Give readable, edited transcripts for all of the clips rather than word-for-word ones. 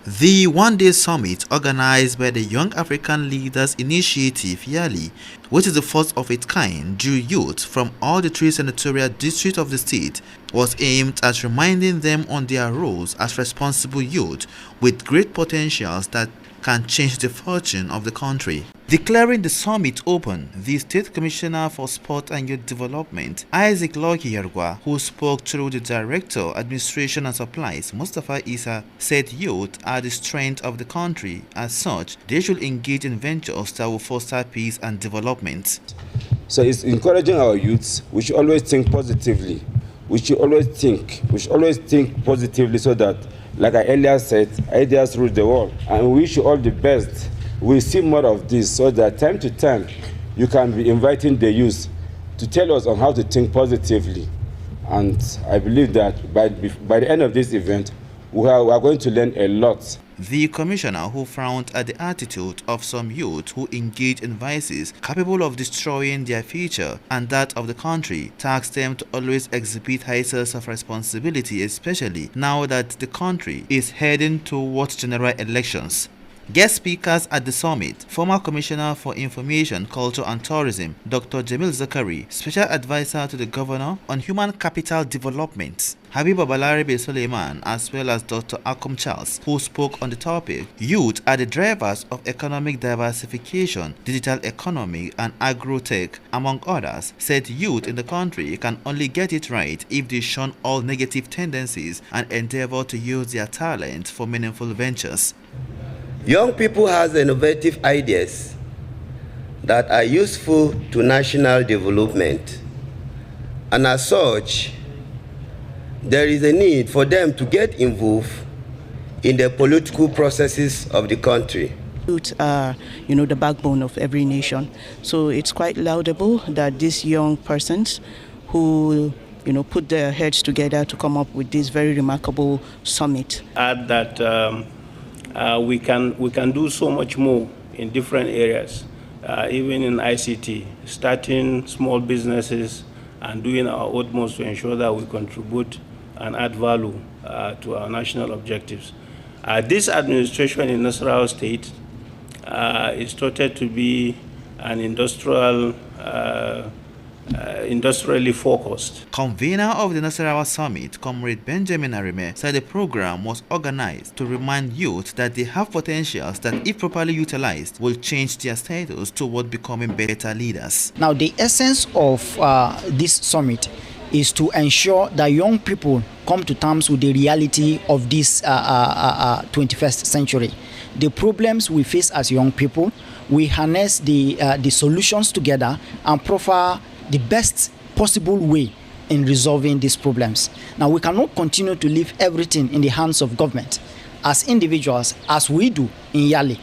The one-day summit organized by the Young African Leaders Initiative YALI, which is the first of its kind, drew youth from all the three senatorial districts of the state, was aimed at reminding them on their roles as responsible youth with great potentials that can change the fortune of the country. Declaring the summit open, the State Commissioner for Sport and Youth Development, Isaac Lokiyarwa, who spoke through the Director, Administration and Supplies, Mustafa Isa, said youth are the strength of the country. As such, they should engage in ventures that will foster peace and development. So it's encouraging our youths. We should always think positively. We should always think positively so that, like I earlier said, ideas rule the world. And we wish you all the best. We see more of this so that time to time you can be inviting the youth to tell us on how to think positively. And I believe that by the end of this event, we are going to learn a lot. The commissioner, who frowned at the attitude of some youth who engage in vices capable of destroying their future and that of the country, tasked them to always exhibit high sense of responsibility, especially now that the country is heading towards general elections. Guest speakers at the summit, former Commissioner for Information, Culture and Tourism, Dr. Jamil Zakari, Special Advisor to the Governor on Human Capital Development, Habiba Balarabe Suleiman, as well as Dr. Akum Charles, who spoke on the topic. Youth are the drivers of economic diversification, digital economy and agro-tech, among others, said youth in the country can only get it right if they shun all negative tendencies and endeavor to use their talent for meaningful ventures. Young people have innovative ideas that are useful to national development, and as such, there is a need for them to get involved in the political processes of the country. Youth are, the backbone of every nation. So it's quite laudable that these young persons who, put their heads together to come up with this very remarkable summit. Add that we can do so much more in different areas, even in ICT, starting small businesses and doing our utmost to ensure that we contribute and add value to our national objectives. This administration in Nasarawa State is started to be an industrially focused. Convener of the Nasarawa Summit, Comrade Benjamin Arime, said the program was organized to remind youth that they have potentials that, if properly utilized, will change their status toward becoming better leaders. Now, the essence of this summit is to ensure that young people come to terms with the reality of this 21st century. The problems we face as young people, we harness the solutions together and proffer the best possible way in resolving these problems. Now, we cannot continue to leave everything in the hands of government. As individuals, as we do in YALI,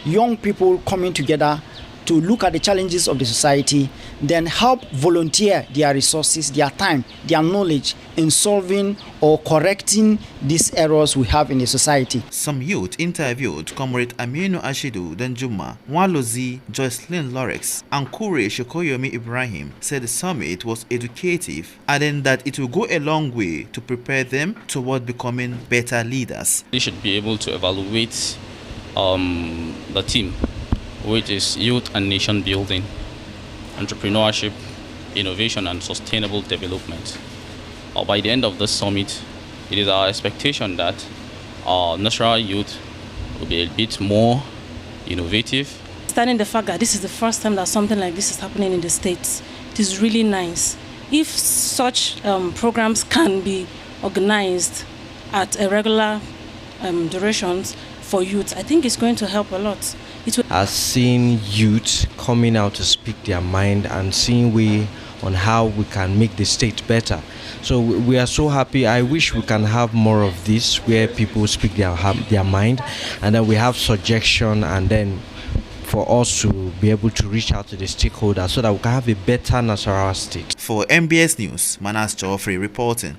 young people coming together to look at the challenges of the society, then help volunteer their resources, their time, their knowledge in solving or correcting these errors we have in the society. Some youth interviewed Comrade Aminu Ashidu Danjuma, Walozi Joycelyn Lorex, and Kure Shokoyomi Ibrahim said the summit was educative, adding that it will go a long way to prepare them toward becoming better leaders. They should be able to evaluate the team, which is youth and nation building, entrepreneurship, innovation and sustainable development. By the end of this summit, it is our expectation that our Nasarawa youth will be a bit more innovative. Understanding the fact that this is the first time that something like this is happening in the States, it is really nice. If such programs can be organized at irregular durations for youth, I think it's going to help a lot. As seeing youth coming out to speak their mind and seeing way on how we can make the state better. So we are so happy. I wish we can have more of this where people speak their mind and then we have suggestion and then for us to be able to reach out to the stakeholders so that we can have a better Nasarawa State. For MBS News, Manas Joffrey reporting.